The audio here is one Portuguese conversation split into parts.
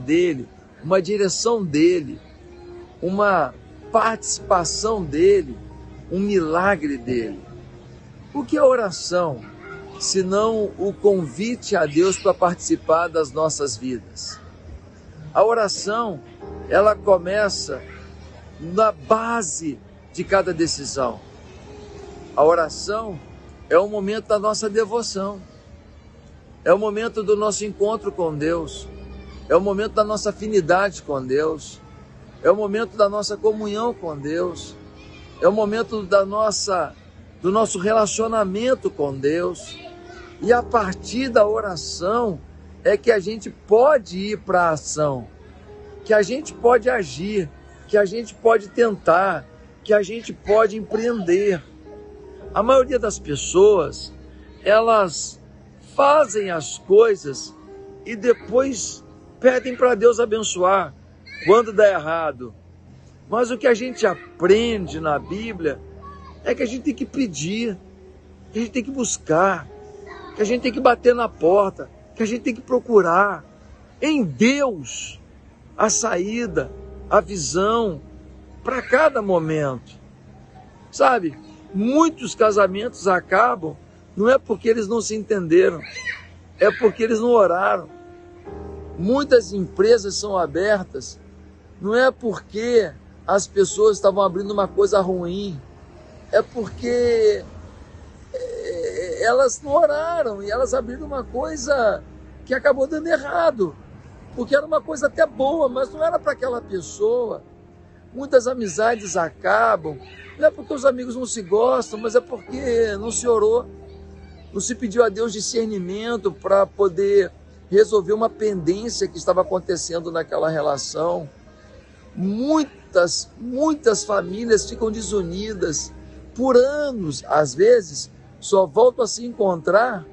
dele, uma direção dele, uma participação dele, um milagre dele. O que é oração, senão o convite a Deus para participar das nossas vidas? A oração, ela começa na base de cada decisão. A oração é o momento da nossa devoção, é o momento do nosso encontro com Deus, é o momento da nossa afinidade com Deus, é o momento da nossa comunhão com Deus, é o momento do nosso relacionamento com Deus. E a partir da oração é que a gente pode ir para a ação, que a gente pode agir, que a gente pode tentar, que a gente pode empreender. A maioria das pessoas, elas fazem as coisas e depois pedem para Deus abençoar quando dá errado. Mas o que a gente aprende na Bíblia é que a gente tem que pedir, que a gente tem que buscar, que a gente tem que bater na porta, que a gente tem que procurar em Deus a saída, a visão para cada momento. Sabe, muitos casamentos acabam não é porque eles não se entenderam, é porque eles não oraram. Muitas empresas são abertas, não é porque as pessoas estavam abrindo uma coisa ruim, é porque elas não oraram e elas abriram uma coisa que acabou dando errado, porque era uma coisa até boa, mas não era para aquela pessoa. Muitas amizades acabam, não é porque os amigos não se gostam, mas é porque não se orou, não se pediu a Deus discernimento para poder resolver uma pendência que estava acontecendo naquela relação. Muitas famílias ficam desunidas por anos, às vezes só voltam a se encontrar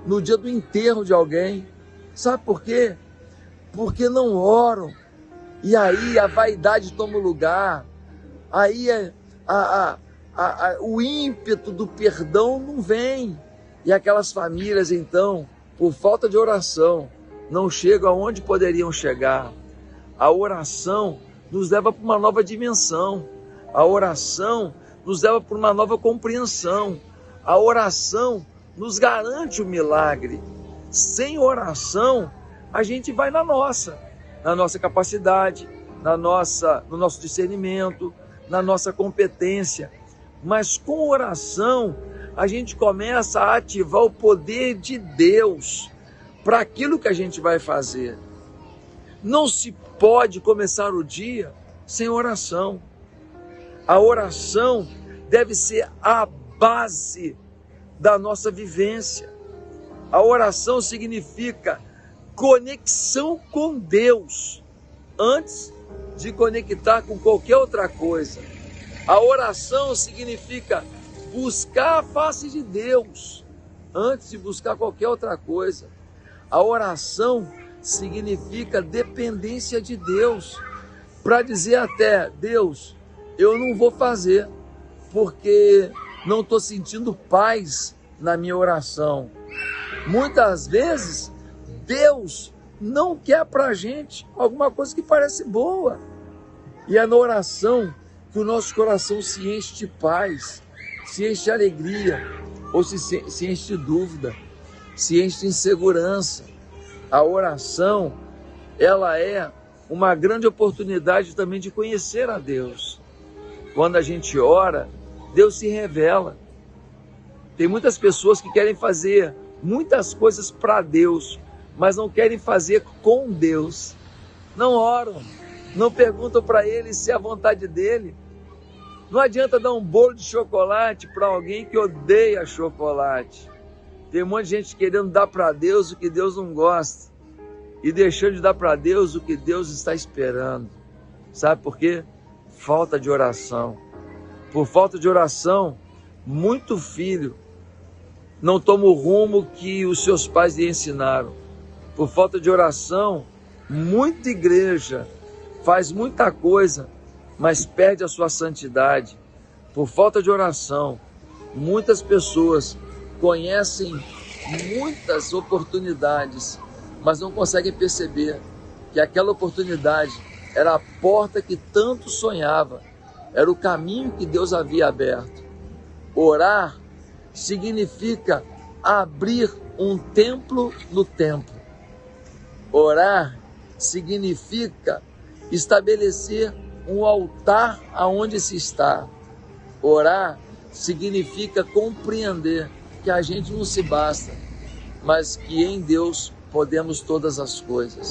no dia do enterro de alguém. Sabe por quê? Porque não oram. E aí a vaidade toma o lugar, aí o ímpeto do perdão não vem. E aquelas famílias, então, por falta de oração, não chegam aonde poderiam chegar. A oração nos leva para uma nova dimensão. A oração nos leva para uma nova compreensão. A oração nos garante o milagre. Sem oração, a gente vai na nossa capacidade, no nosso discernimento, na nossa competência. Mas com oração, a gente começa a ativar o poder de Deus para aquilo que a gente vai fazer. Não se pode começar o dia sem oração. A oração deve ser a base da nossa vivência. A oração significa conexão com Deus antes de conectar com qualquer outra coisa. A oração significa buscar a face de Deus antes de buscar qualquer outra coisa. A oração significa dependência de Deus, para dizer até: Deus, eu não vou fazer porque não estou sentindo paz na minha oração. Muitas vezes Deus não quer para a gente alguma coisa que parece boa, e é na oração que o nosso coração se enche de paz, se enche de alegria, ou se enche de dúvida, se enche de insegurança. A oração, ela é uma grande oportunidade também de conhecer a Deus. Quando a gente ora, Deus se revela. Tem muitas pessoas que querem fazer muitas coisas para Deus, mas não querem fazer com Deus. Não oram, não perguntam para Ele se é a vontade dEle. Não adianta dar um bolo de chocolate para alguém que odeia chocolate. Tem um monte de gente querendo dar para Deus o que Deus não gosta e deixando de dar para Deus o que Deus está esperando. Sabe por quê? Falta de oração. Por falta de oração, muito filho não toma o rumo que os seus pais lhe ensinaram. Por falta de oração, muita igreja faz muita coisa, mas perde a sua santidade. Por falta de oração, muitas pessoas conhecem muitas oportunidades, mas não conseguem perceber que aquela oportunidade era a porta que tanto sonhava, era o caminho que Deus havia aberto. Orar significa abrir um templo no templo. Orar significa estabelecer um altar aonde se está. Orar significa compreender que a gente não se basta, mas que em Deus podemos todas as coisas.